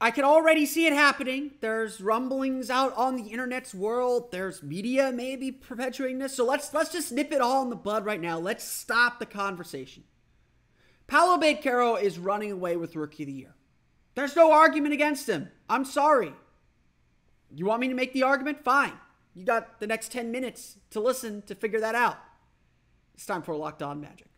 I can already see it happening. There's rumblings out on the internet's world. There's media maybe perpetuating this. So let's just nip it all in the bud right now. Let's stop the conversation. Paolo Banchero is running away with Rookie of the Year. There's no argument against him. I'm sorry. You want me to make the argument? Fine. You got the next 10 minutes to listen to figure that out. It's time for Locked On Magic.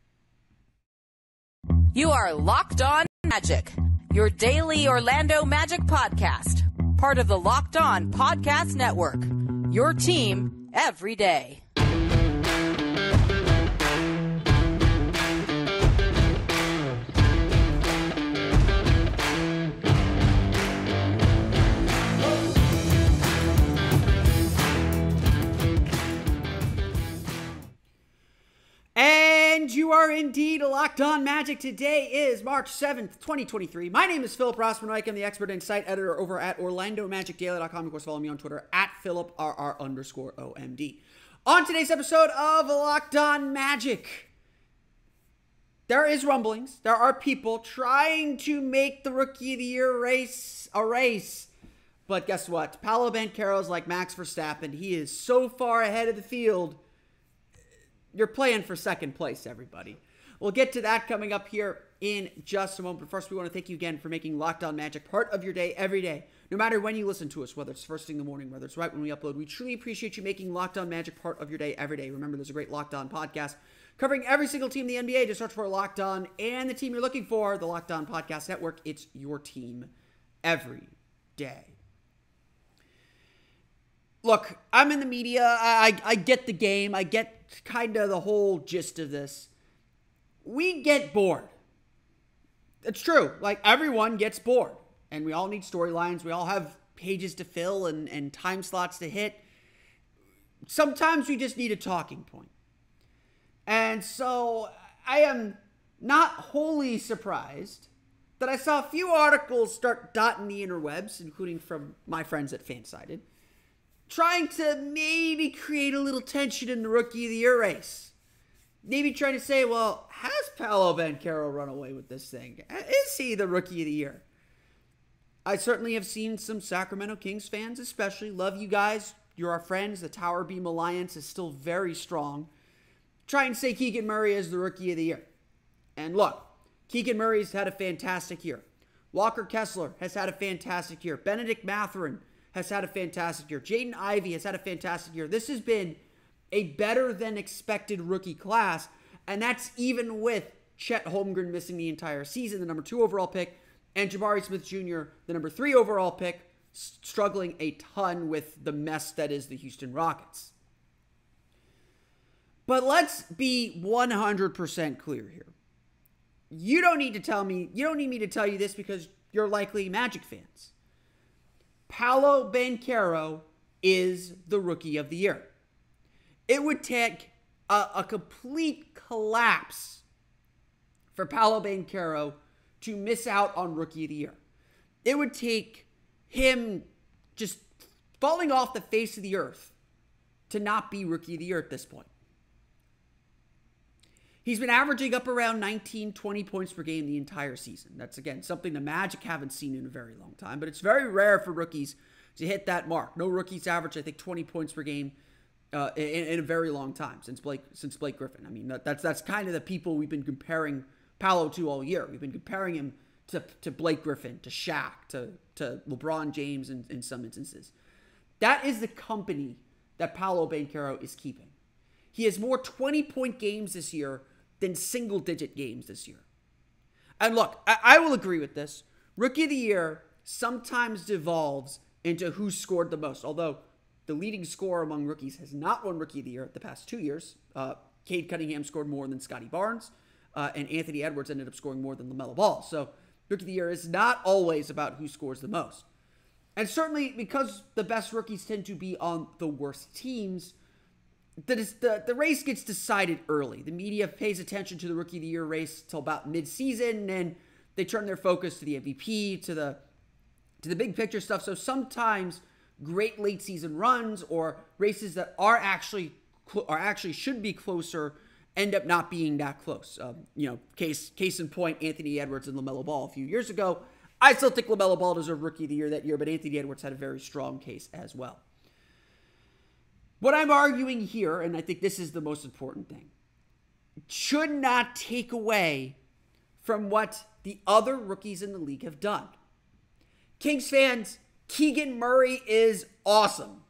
You are Locked On Magic, your daily Orlando Magic podcast. Part of the Locked On Podcast Network, your team every day. And you are indeed Locked On Magic. Today is March 7th, 2023. My name is Philip Rossman-Reich. I'm the expert and site editor over at OrlandoMagicDaily.com. Of course, follow me on Twitter at PhilipRR_OMD. On today's episode of Locked On Magic, there is rumblings. There are people trying to make the Rookie of the Year race a race. But guess what? Paolo Banchero is like Max Verstappen. He is so far ahead of the field. You're playing for second place, everybody. We'll get to that coming up here in just a moment. But first, we want to thank you again for making Locked On Magic part of your day every day. No matter when you listen to us, whether it's first thing in the morning, whether it's right when we upload, we truly appreciate you making Locked On Magic part of your day every day. Remember, there's a great Locked On podcast covering every single team in the NBA. Just search for Locked On and the team you're looking for, the Locked On Podcast Network. It's your team every day. Look, I'm in the media. I get the game. I get kind of the whole gist of this. We get bored. It's true. Like, everyone gets bored. And we all need storylines. We all have pages to fill and time slots to hit. Sometimes we just need a talking point. And so I am not wholly surprised that I saw a few articles start dotting the interwebs, including from my friends at Fansided, trying to maybe create a little tension in the Rookie of the Year race. Maybe trying to say, well, has Paolo Banchero run away with this thing? Is he the Rookie of the Year? I certainly have seen some Sacramento Kings fans especially. Love you guys. You're our friends. The Tower Beam Alliance is still very strong. Try and say Keegan Murray is the Rookie of the Year. And look, Keegan Murray's had a fantastic year. Walker Kessler has had a fantastic year. Benedict Mathurin has had a fantastic year. Jaden Ivey has had a fantastic year. This has been a better than expected rookie class, and that's even with Chet Holmgren missing the entire season, the number 2 overall pick, and Jabari Smith Jr., the number 3 overall pick, struggling a ton with the mess that is the Houston Rockets. But let's be 100% clear here. You don't need me to tell you this because you're likely Magic fans. Paolo Banchero is the Rookie of the Year. It would take a complete collapse for Paolo Banchero to miss out on Rookie of the Year. It would take him just falling off the face of the earth to not be Rookie of the Year at this point. He's been averaging up around 19, 20 points per game the entire season. That's, again, something the Magic haven't seen in a very long time. But it's very rare for rookies to hit that mark. No rookies average, I think, 20 points per game in a very long time since Blake Griffin. I mean, that's kind of the people we've been comparing Paolo to all year. We've been comparing him to Blake Griffin, to Shaq, to LeBron James in some instances. That is the company that Paolo Banchero is keeping. He has more 20-point games this year than single-digit games this year. And look, I will agree with this. Rookie of the Year sometimes devolves into who scored the most, although the leading scorer among rookies has not won Rookie of the Year the past 2 years. Cade Cunningham scored more than Scotty Barnes, and Anthony Edwards ended up scoring more than LaMelo Ball. So Rookie of the Year is not always about who scores the most. And certainly because the best rookies tend to be on the worst teams, the race gets decided early. The media pays attention to the Rookie of the Year race till about mid-season, and they turn their focus to the MVP, to the big picture stuff. So sometimes great late season runs or races that are actually should be closer end up not being that close. Case in point, Anthony Edwards and LaMelo Ball a few years ago. I still think LaMelo Ball deserved Rookie of the Year that year, but Anthony Edwards had a very strong case as well. What I'm arguing here, and I think this is the most important thing, should not take away from what the other rookies in the league have done. Kings fans, Keegan Murray is awesome.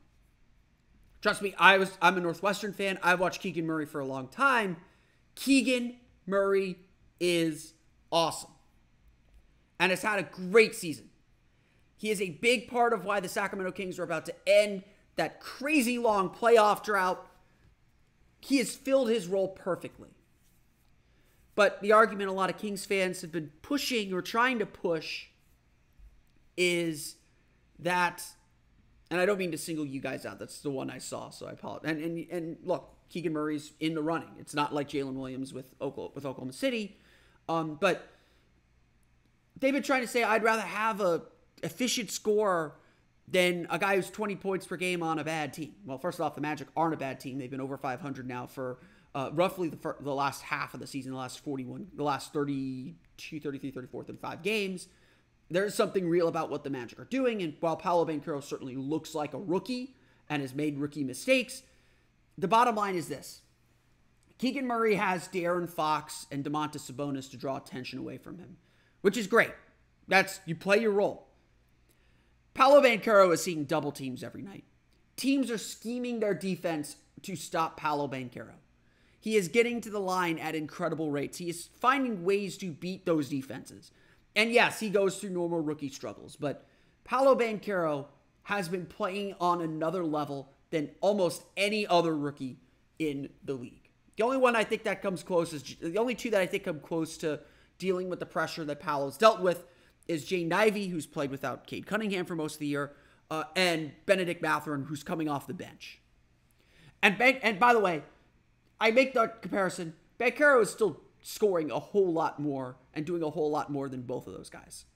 Trust me, I'm a Northwestern fan. I've watched Keegan Murray for a long time. Keegan Murray is awesome and has had a great season. He is a big part of why the Sacramento Kings are about to end that crazy long playoff drought. He has filled his role perfectly. But the argument a lot of Kings fans have been pushing or trying to push is that, and I don't mean to single you guys out, that's the one I saw, so I apologize. And look, Keegan Murray's in the running. It's not like Jalen Williams with Oklahoma City. But they've been trying to say, I'd rather have a efficient scorer than a guy who's 20 points per game on a bad team. Well, first off, the Magic aren't a bad team. They've been over 500 now for roughly the last half of the season, the last 32, 33, 34, 35 games. There's something real about what the Magic are doing. And while Paolo Banchero certainly looks like a rookie and has made rookie mistakes, the bottom line is this. Keegan Murray has De'Aaron Fox and Domantas Sabonis to draw attention away from him, which is great. You play your role. Paolo Banchero is seeing double teams every night. Teams are scheming their defense to stop Paolo Banchero. He is getting to the line at incredible rates. He is finding ways to beat those defenses. And yes, he goes through normal rookie struggles, but Paolo Banchero has been playing on another level than almost any other rookie in the league. The only one I think that comes close is the only two that I think come close to dealing with the pressure that Paolo's dealt with is Jane Ivey, who's played without Cade Cunningham for most of the year, and Benedict Mathurin, who's coming off the bench. And by the way, I make that comparison. Banchero is still scoring a whole lot more and doing a whole lot more than both of those guys.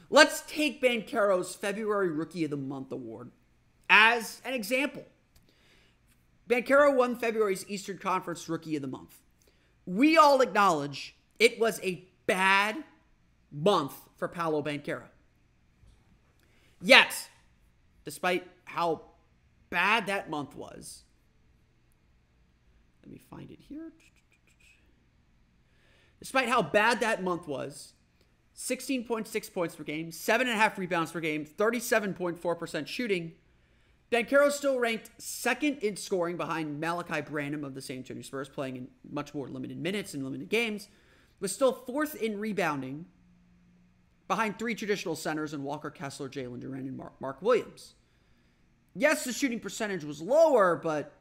Let's take Banchero's February Rookie of the Month award as an example. Banchero won February's Eastern Conference Rookie of the Month. We all acknowledge it was a bad month for Paolo Banchero. Yet, despite how bad that month was, let me find it here. Despite how bad that month was, 16.6 points per game, 7.5 rebounds per game, 37.4% shooting, Banchero still ranked second in scoring behind Malachi Branham of the San Antonio Spurs, playing in much more limited minutes and limited games, was still fourth in rebounding behind three traditional centers in Walker Kessler, Jalen Duren, and Mark Williams. Yes, the shooting percentage was lower, but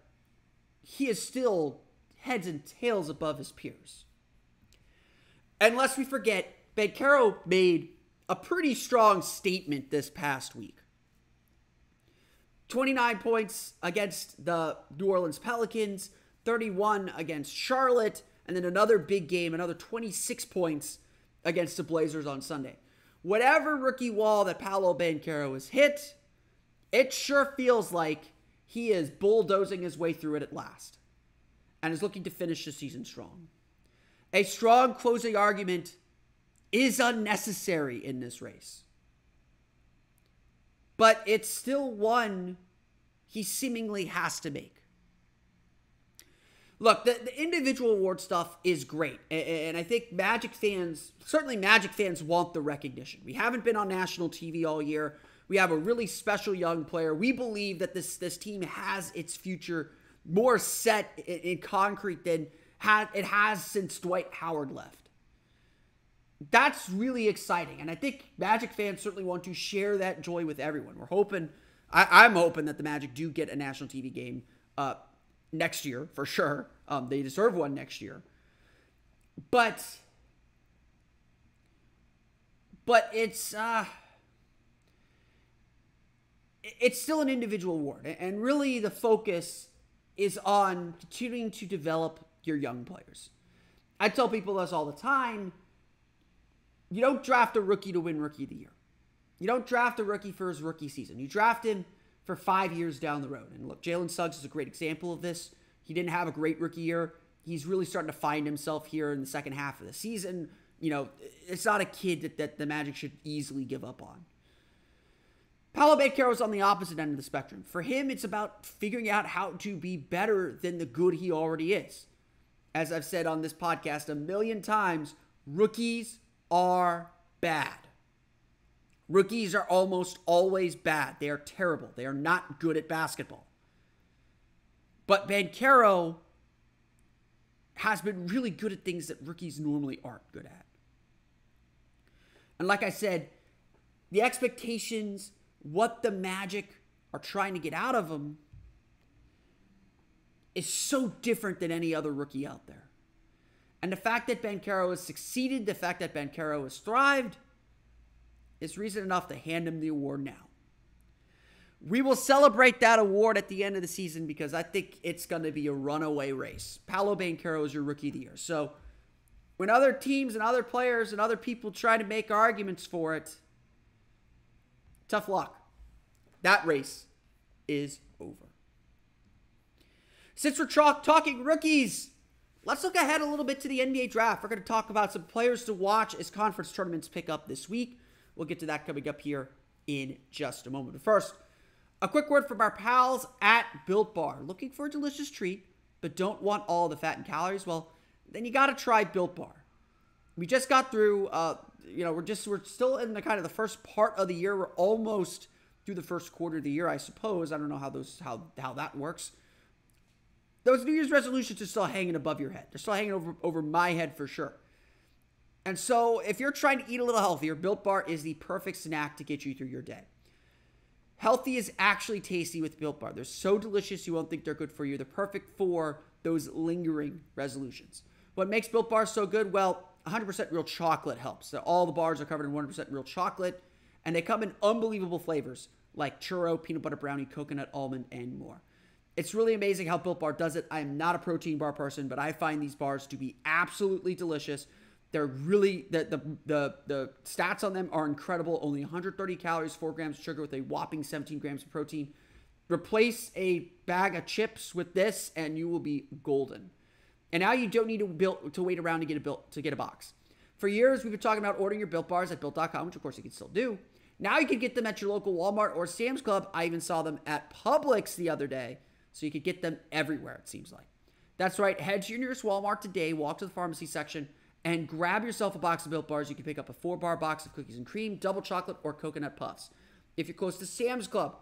he is still heads and tails above his peers. And lest we forget, Banchero made a pretty strong statement this past week. 29 points against the New Orleans Pelicans, 31 against Charlotte, and then another big game, another 26 points against the Blazers on Sunday. Whatever rookie wall that Paolo Banchero has hit, it sure feels like he is bulldozing his way through it at last and is looking to finish the season strong. A strong closing argument is unnecessary in this race. But it's still one he seemingly has to make. Look, the individual award stuff is great. And I think Magic fans want the recognition. We haven't been on national TV all year. We have a really special young player. We believe that this team has its future more set in concrete than it has since Dwight Howard left. That's really exciting. And I think Magic fans certainly want to share that joy with everyone. We're hoping, I'm hoping that the Magic do get a national TV game next year, for sure. They deserve one next year. But it's still an individual award. And really the focus is on continuing to develop your young players. I tell people this all the time. You don't draft a rookie to win Rookie of the Year. You don't draft a rookie for his rookie season. You draft him for 5 years down the road. And look, Jalen Suggs is a great example of this. He didn't have a great rookie year. He's really starting to find himself here in the second half of the season. it's not a kid that the Magic should easily give up on. Paolo Banchero is on the opposite end of the spectrum. For him, it's about figuring out how to be better than the good he already is. As I've said on this podcast a million times, rookies are bad. Rookies are almost always bad. They are terrible. They are not good at basketball. But Banchero has been really good at things that rookies normally aren't good at. And like I said, the expectations, what the Magic are trying to get out of him, is so different than any other rookie out there. And the fact that Banchero has succeeded, the fact that Banchero has thrived, is reason enough to hand him the award now. We will celebrate that award at the end of the season because I think it's going to be a runaway race. Paolo Banchero is your Rookie of the Year. So when other teams and other players and other people try to make arguments for it, tough luck. That race is over. Since we're talking rookies, let's look ahead a little bit to the NBA draft. We're going to talk about some players to watch as conference tournaments pick up this week. We'll get to that coming up here in just a moment. But first, a quick word from our pals at Built Bar. Looking for a delicious treat, but don't want all the fat and calories? Well, then you got to try Built Bar. We just got through, we're still in the kind of the first part of the year. We're almost through the first quarter of the year, I suppose. I don't know how that works. Those New Year's resolutions are still hanging above your head. They're still hanging over my head for sure. And so if you're trying to eat a little healthier, Built Bar is the perfect snack to get you through your day. Healthy is actually tasty with Built Bar. They're so delicious you won't think they're good for you. They're perfect for those lingering resolutions. What makes Built Bar so good? Well, 100% real chocolate helps. So all the bars are covered in 100% real chocolate, and they come in unbelievable flavors like churro, peanut butter brownie, coconut, almond, and more. It's really amazing how Built Bar does it. I am not a protein bar person, but I find these bars to be absolutely delicious. They're really, the stats on them are incredible. Only 130 calories, 4 grams of sugar with a whopping 17 grams of protein. Replace a bag of chips with this and you will be golden. And now you don't need to wait around to get a box. For years, we've been talking about ordering your Built Bars at Built.com, which of course you can still do. Now you can get them at your local Walmart or Sam's Club. I even saw them at Publix the other day. So you could get them everywhere, it seems like. That's right. Head to your nearest Walmart today, walk to the pharmacy section, and grab yourself a box of Built Bars. You can pick up a 4-bar box of cookies and cream, double chocolate, or coconut puffs. If you're close to Sam's Club,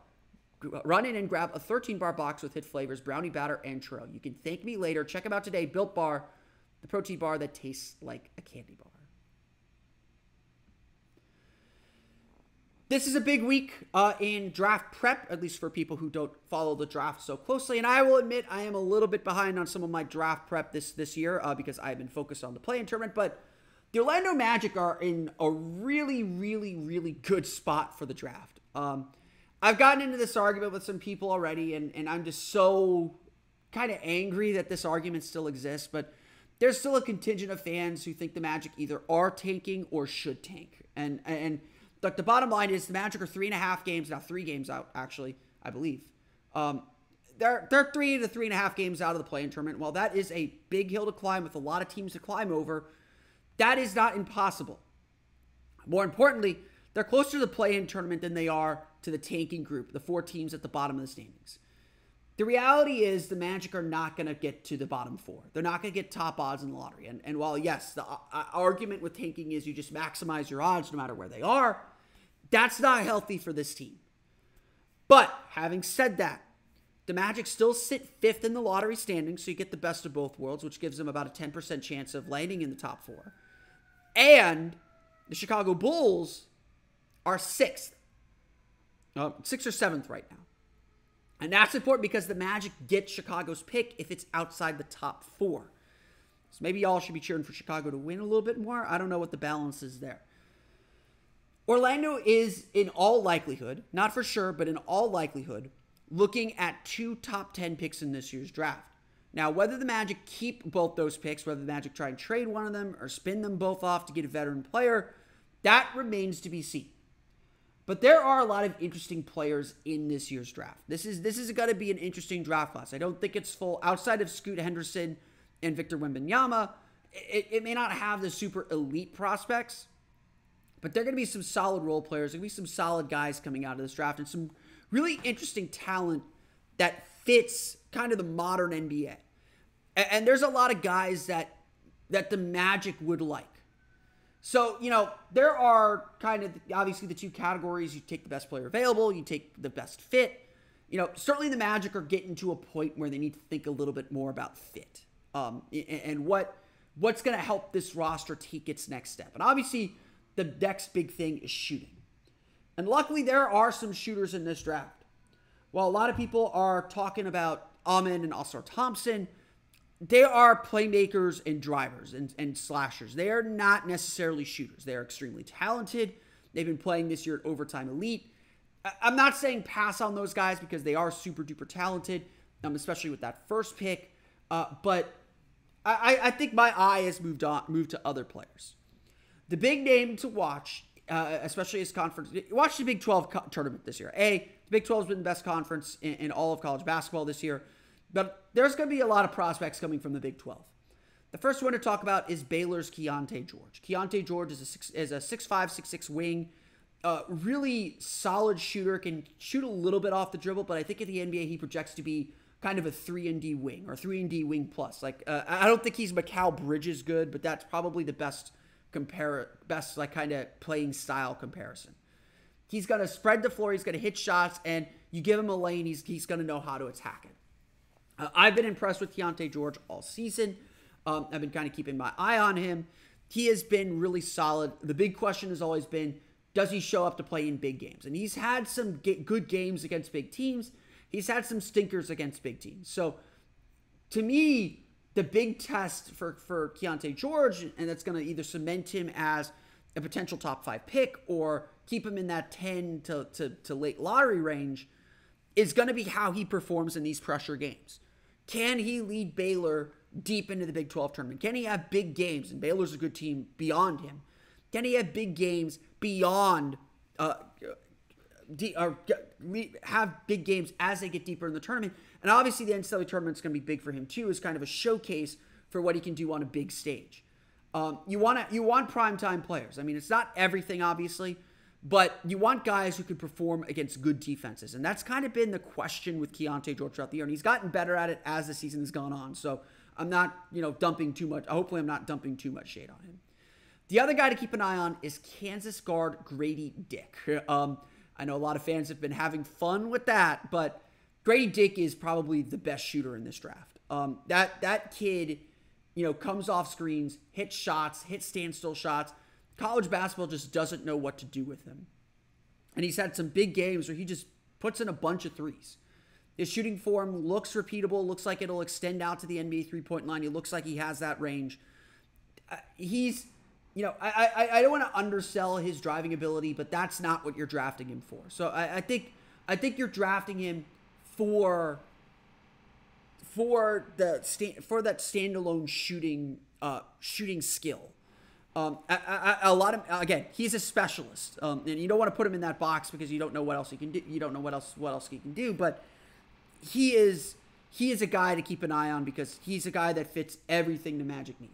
run in and grab a 13-bar box with hit flavors, brownie batter, and churro. You can thank me later. Check them out today. Built Bar, the protein bar that tastes like a candy bar. This is a big week in draft prep, at least for people who don't follow the draft so closely. And I will admit I am a little bit behind on some of my draft prep this year because I've been focused on the play-in tournament. But the Orlando Magic are in a really, really, really good spot for the draft. I've gotten into this argument with some people already, and I'm just so kind of angry that this argument still exists. But there's still a contingent of fans who think the Magic either are tanking or should tank. And Look, the bottom line is the Magic are 3.5 games, now 3 games out, actually, I believe. They're 3 to 3.5 games out of the play-in tournament. While that is a big hill to climb with a lot of teams to climb over, that is not impossible. More importantly, they're closer to the play-in tournament than they are to the tanking group, the 4 teams at the bottom of the standings. The reality is the Magic are not going to get to the bottom 4. They're not going to get top odds in the lottery. And while, yes, the argument with tanking is you just maximize your odds no matter where they are, that's not healthy for this team. But having said that, the Magic still sit 5th in the lottery standings, so you get the best of both worlds, which gives them about a 10% chance of landing in the top 4. And the Chicago Bulls are 6th. 6th or 7th right now. And that's important because the Magic get Chicago's pick if it's outside the top 4. So maybe y'all should be cheering for Chicago to win a little bit more. I don't know what the balance is there. Orlando is, in all likelihood, not for sure, but in all likelihood, looking at 2 top 10 picks in this year's draft. Now, whether the Magic keep both those picks, whether the Magic try and trade one of them or spin them both off to get a veteran player, that remains to be seen. But there are a lot of interesting players in this year's draft. This is going to be an interesting draft class. I don't think it's full outside of Scoot Henderson and Victor Wembanyama it may not have the super elite prospects, but they're going to be some solid role players. There's going to be some solid guys coming out of this draft and some really interesting talent that fits kind of the modern NBA. And there's a lot of guys that the Magic would like. So, there are kind of obviously the two categories. You take the best player available, you take the best fit. Certainly the Magic are getting to a point where they need to think a little bit more about fit. And what's going to help this roster take its next step. And obviously the next big thing is shooting. And luckily there are some shooters in this draft. While a lot of people are talking about Amen and Ausar Thompson, they are playmakers and drivers and slashers. They are not necessarily shooters. They are extremely talented. They've been playing this year at Overtime Elite. I'm not saying pass on those guys because they are super duper talented, especially with that first pick. But I think my eye has moved to other players. The big name to watch, especially as conference, watch the Big 12 tournament this year. The Big 12 has been the best conference in all of college basketball this year. But there's going to be a lot of prospects coming from the Big 12. The first one to talk about is Baylor's Keontae George. Keontae George is a 6'5", 6'6" wing. Really solid shooter, can shoot a little bit off the dribble, but I think in the NBA he projects to be kind of a 3-and-D wing or 3-and-D wing plus. I don't think he's Mikal Bridges good, but that's probably the best kind of playing style comparison. He's going to spread the floor, he's going to hit shots, and you give him a lane, he's going to know how to attack it. I've been impressed with Chiante George all season. I've been kind of keeping my eye on him. He has been really solid. The big question has always been, does he show up to play in big games? And he's had some good games against big teams. He's had some stinkers against big teams. So, to me, the big test for Chiante George, and that's going to either cement him as a potential top 5 pick or keep him in that 10 to late lottery range, is going to be how he performs in these pressure games. Can he lead Baylor deep into the Big 12 tournament? Can he have big games? And Baylor's a good team beyond him. Can he have big games beyond, have big games as they get deeper in the tournament? And obviously the NCAA tournament is going to be big for him too, as kind of a showcase for what he can do on a big stage. You want primetime players. I mean, it's not everything, obviously, but you want guys who can perform against good defenses. And that's kind of been the question with Chiante George throughout the year. And he's gotten better at it as the season has gone on. So I'm not, dumping too much. Hopefully I'm not dumping too much shade on him. The other guy to keep an eye on is Kansas guard Grady Dick. I know a lot of fans have been having fun with that, but Grady Dick is probably the best shooter in this draft. That kid, comes off screens, hits shots, hits standstill shots. College basketball just doesn't know what to do with him. And he's had some big games where he just puts in a bunch of threes. His shooting form looks repeatable, looks like it'll extend out to the NBA three-point line. He looks like he has that range. He's, I don't want to undersell his driving ability, but that's not what you're drafting him for. So I think you're drafting him for that standalone shooting skill. He's a specialist, and you don't want to put him in that box because you don't know what else he can do. You don't know what else he can do, but he is a guy to keep an eye on because he's a guy that fits everything the Magic need.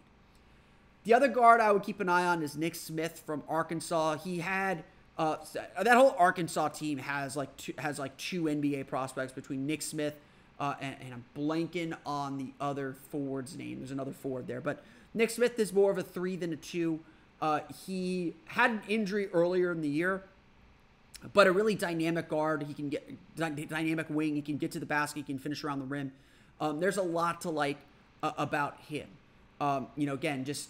The other guard I would keep an eye on is Nick Smith from Arkansas. He had that whole Arkansas team has two NBA prospects between Nick Smith and I'm blanking on the other forward's name. There's another forward there, but Nick Smith is more of a 3 than a 2. He had an injury earlier in the year, but a really dynamic guard. He can get dynamic wing. He can get to the basket. He can finish around the rim. There's a lot to like about him.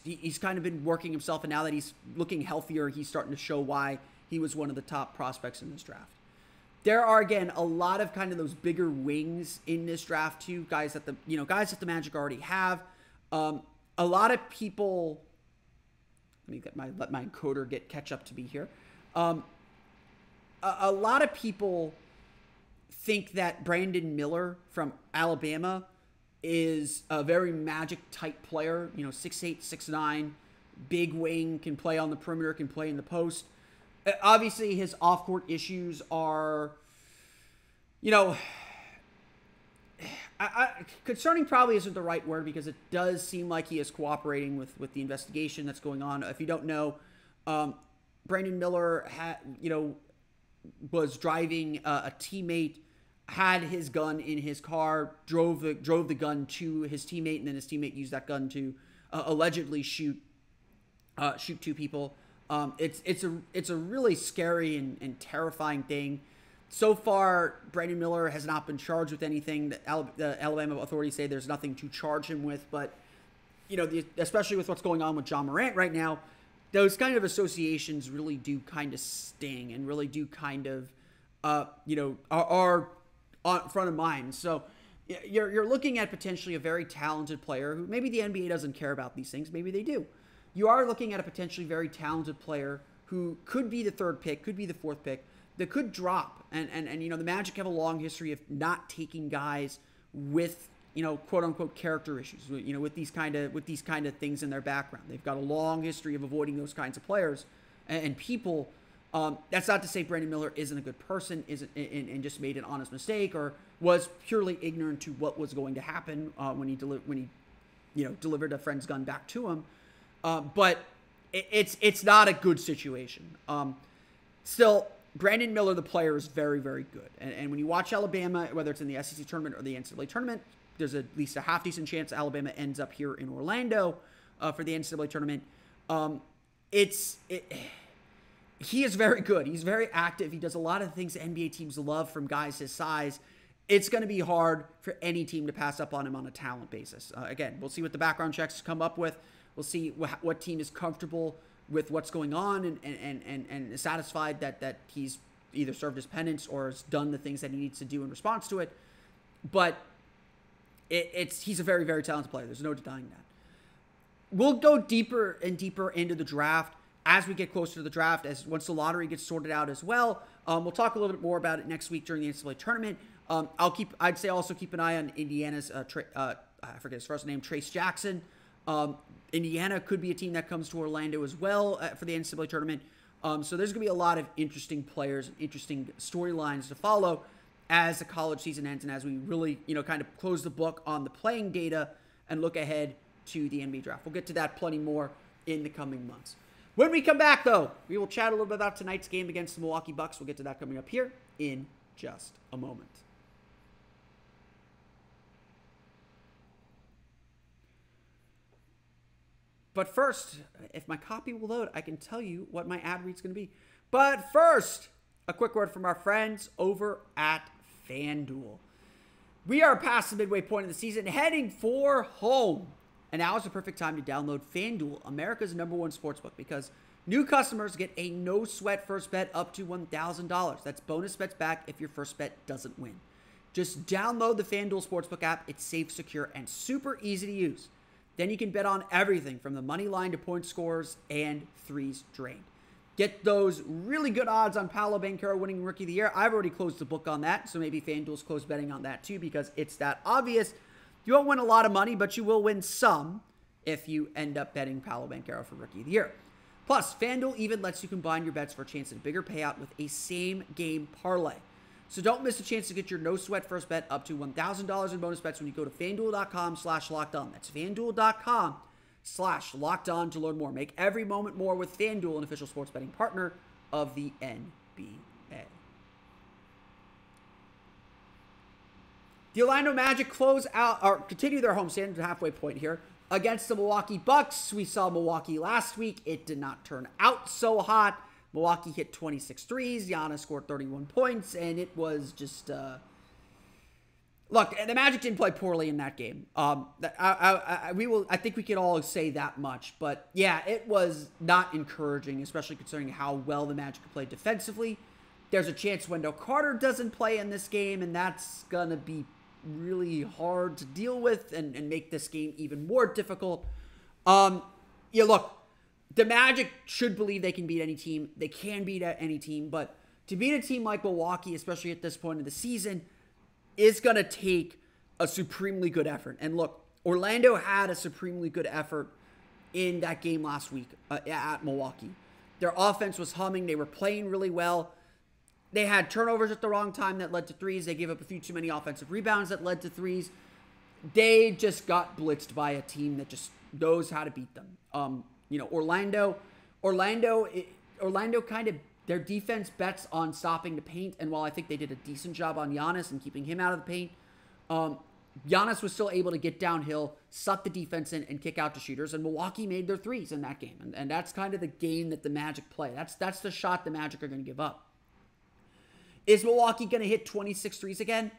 He's kind of been working himself, and now that he's looking healthier, he's starting to show why he was one of the top prospects in this draft. There are, again, a lot of kind of those bigger wings in this draft too. Guys that the Magic already have. A lot of people, let my encoder catch up to me here. A lot of people think that Brandon Miller from Alabama is a very Magic type player. 6'8", 6'9", big wing, can play on the perimeter, can play in the post. Obviously, his off-court issues are, concerning probably isn't the right word, because it does seem like he is cooperating with the investigation that's going on. If you don't know, Brandon Miller was driving a teammate, had his gun in his car, drove the gun to his teammate, and then his teammate used that gun to allegedly shoot two people. It's a really scary and terrifying thing. So far, Brandon Miller has not been charged with anything. The Alabama authorities say there's nothing to charge him with, but especially with what's going on with John Morant right now, those kind of associations really do kind of sting and really do kind of, are on front of mind. So you're looking at potentially a very talented player who maybe the NBA doesn't care about these things. Maybe they do. You are looking at a potentially very talented player who could be the third pick, could be the fourth pick, that could drop. And the Magic have a long history of not taking guys with, quote unquote character issues, with these kind of things in their background. They've got a long history of avoiding those kinds of players and people. That's not to say Brandon Miller isn't a good person, and just made an honest mistake, or was purely ignorant to what was going to happen when he delivered a friend's gun back to him. But it's not a good situation. Still, Brandon Miller, the player, is very, very good. And when you watch Alabama, whether it's in the SEC tournament or the NCAA tournament, there's at least a half-decent chance Alabama ends up here in Orlando for the NCAA tournament. He is very good. He's very active. He does a lot of things NBA teams love from guys his size. It's going to be hard for any team to pass up on him on a talent basis. Again, we'll see what the background checks come up with. We'll see what team is comfortable with what's going on and is satisfied that he's either served his penance or has done the things that he needs to do in response to it. But he's a very, very talented player. There's no denying that. We'll go deeper and deeper into the draft as we get closer to the draft, once the lottery gets sorted out as well. We'll talk a little bit more about it next week during the NCAA tournament. I'd say also keep an eye on Indiana's, I forget his first name, Trace Jackson. Indiana could be a team that comes to Orlando as well for the NCAA tournament. So there's going to be a lot of interesting players, interesting storylines to follow as the college season ends and as we really, kind of close the book on the playing data and look ahead to the NBA draft. We'll get to that plenty more in the coming months. When we come back, though, we will chat a little bit about tonight's game against the Milwaukee Bucks. We'll get to that coming up here in just a moment. But first, if my copy will load, I can tell you what my ad read's going to be. But first, a quick word from our friends over at FanDuel. We are past the midway point of the season, heading for home. And now is the perfect time to download FanDuel, America's #1 sportsbook, because new customers get a no-sweat first bet up to $1,000. That's bonus bets back if your first bet doesn't win. Just download the FanDuel Sportsbook app. It's safe, secure, and super easy to use. Then you can bet on everything from the money line to point scores and threes drained. Get those really good odds on Paolo Banchero winning Rookie of the Year. I've already closed the book on that, so maybe FanDuel's closed betting on that too, because it's that obvious. You won't win a lot of money, but you will win some if you end up betting Paolo Banchero for Rookie of the Year. Plus, FanDuel even lets you combine your bets for a chance at a bigger payout with a same-game parlay. So don't miss a chance to get your no-sweat first bet up to $1,000 in bonus bets when you go to FanDuel.com/LockedOn. That's FanDuel.com/LockedOn to learn more. Make every moment more with FanDuel, an official sports betting partner of the NBA. The Orlando Magic continue their homestand at the halfway point here against the Milwaukee Bucks. We saw Milwaukee last week. It did not turn out so hot. Milwaukee hit 26 threes. Giannis scored 31 points, and it was just... Look, the Magic didn't play poorly in that game. I think we can all say that much. But, yeah, it was not encouraging, especially considering how well the Magic played defensively. There's a chance Wendell Carter doesn't play in this game, and that's going to be really hard to deal with and make this game even more difficult. Look, the Magic should believe they can beat any team. They can beat any team, but to beat a team like Milwaukee, especially at this point of the season, is going to take a supremely good effort. And look, Orlando had a supremely good effort in that game last week at Milwaukee. Their offense was humming. They were playing really well. They had turnovers at the wrong time that led to threes. They gave up a few too many offensive rebounds that led to threes. They just got blitzed by a team that just knows how to beat them. Orlando kind of, their defense bets on stopping the paint. And while I think they did a decent job on Giannis and keeping him out of the paint, Giannis was still able to get downhill, suck the defense in, and kick out the shooters. And Milwaukee made their threes in that game. And that's kind of the game that the Magic play. That's the shot the Magic are going to give up. Is Milwaukee going to hit 26 threes again?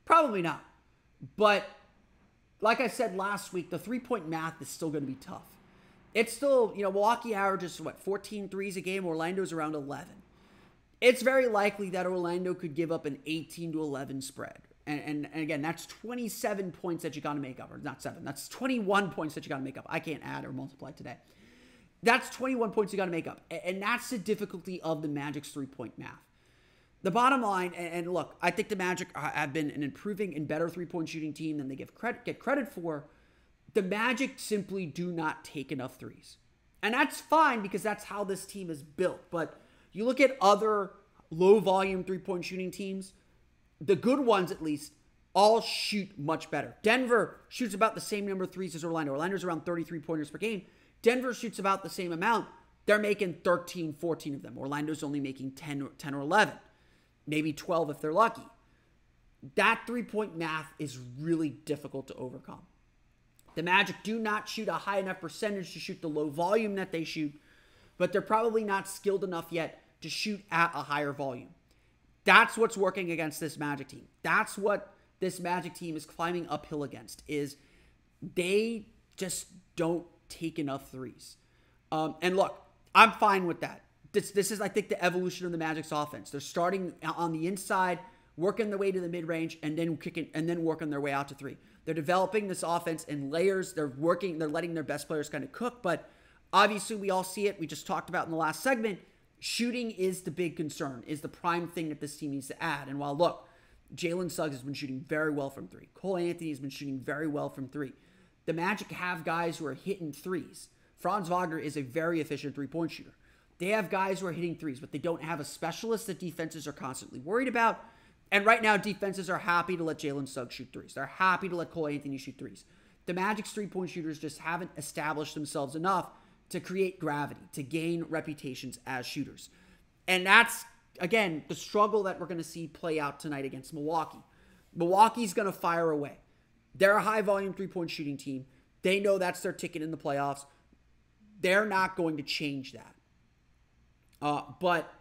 Probably not. But like I said last week, the three-point math is still going to be tough. It's still, Milwaukee averages, 14 threes a game. Orlando's around 11. It's very likely that Orlando could give up an 18-11 spread. And again, that's 27 points that you got to make up. Or not 7. That's 21 points that you got to make up. I can't add or multiply today. That's 21 points you got to make up. And that's the difficulty of the Magic's three-point math. The bottom line, and look, I think the Magic have been an improving and better three-point shooting team than they get credit for. The Magic simply do not take enough threes. And that's fine because that's how this team is built. But you look at other low-volume three-point shooting teams, the good ones at least, all shoot much better. Denver shoots about the same number of threes as Orlando. Orlando's around 33 pointers per game. Denver shoots about the same amount. They're making 13, 14 of them. Orlando's only making 10 or 11. Maybe 12 if they're lucky. That three-point math is really difficult to overcome. The Magic do not shoot a high enough percentage to shoot the low volume that they shoot, but they're probably not skilled enough yet to shoot at a higher volume. That's what's working against this Magic team. That's what this Magic team is climbing uphill against, is they just don't take enough threes. And look, I'm fine with that. This is, I think, the evolution of the Magic's offense. They're starting on the inside, working their way to the mid-range, and then working their way out to three. They're developing this offense in layers. They're letting their best players kind of cook, but obviously we all see it. We just talked about in the last segment. Shooting is the big concern, is the prime thing that this team needs to add. And while, look, Jalen Suggs has been shooting very well from three. Cole Anthony has been shooting very well from three. The Magic have guys who are hitting threes. Franz Wagner is a very efficient three-point shooter. They have guys who are hitting threes, but they don't have a specialist that defenses are constantly worried about. And right now, defenses are happy to let Jalen Suggs shoot threes. They're happy to let Cole Anthony shoot threes. The Magic's three-point shooters just haven't established themselves enough to create gravity, to gain reputations as shooters. And that's, again, the struggle that we're going to see play out tonight against Milwaukee. Milwaukee's going to fire away. They're a high-volume three-point shooting team. They know that's their ticket in the playoffs. They're not going to change that. But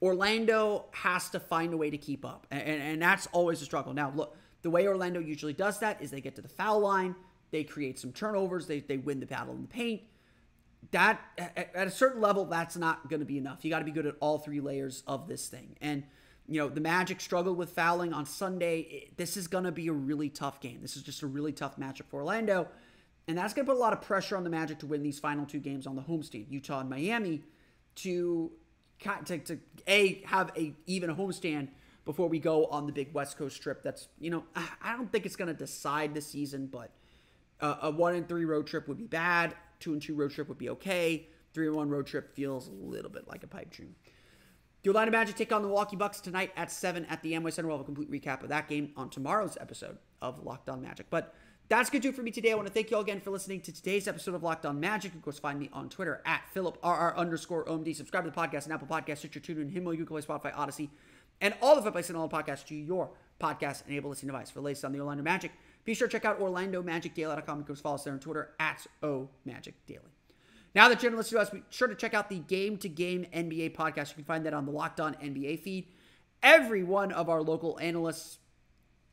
Orlando has to find a way to keep up. And that's always a struggle. Now, look, the way Orlando usually does that is they get to the foul line. They create some turnovers. They win the battle in the paint. That, at a certain level, that's not going to be enough. You got to be good at all three layers of this thing. And, the Magic struggled with fouling on Sunday. This is going to be a really tough game. This is just a really tough matchup for Orlando. And that's going to put a lot of pressure on the Magic to win these final two games on the homestand, Utah and Miami, to have even a homestand before we go on the big West Coast trip. That's, I don't think it's going to decide the season, but a 1-3 road trip would be bad. 2-2 road trip would be okay. 3-1 road trip feels a little bit like a pipe dream. The Orlando Magic take on the Milwaukee Bucks tonight at 7 at the Amway Center. We'll have a complete recap of that game on tomorrow's episode of Locked On Magic. But that's going to do it for me today. I want to thank you all again for listening to today's episode of Locked On Magic. Of course, find me on Twitter at PhilipRR_OMD. Subscribe to the podcast on Apple Podcasts, Stitcher, TuneIn, Himalaya, Google Play, Spotify, Odyssey, and all the places and all the podcasts to your podcast-enabled listening device. For the latest on the Orlando Magic, be sure to check out OrlandoMagicDaily.com. Of course, follow us there on Twitter at OMagicDaily. Now that you're going to listen to us, be sure to check out the Game to Game NBA podcast. You can find that on the Locked On NBA feed. Every one of our local analysts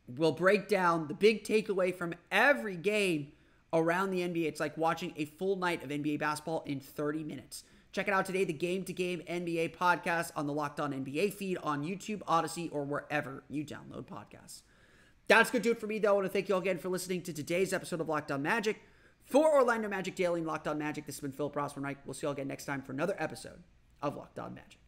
will break down the big takeaway from every game around the NBA. It's like watching a full night of NBA basketball in 30 minutes. Check it out today, the Game to Game NBA podcast on the Locked On NBA feed on YouTube, Odyssey, or wherever you download podcasts. That's going to do it for me, though. I want to thank you all again for listening to today's episode of Locked On Magic. For Orlando Magic Daily and Locked On Magic, this has been Philip Rossman-Reich. We'll see you all again next time for another episode of Locked On Magic.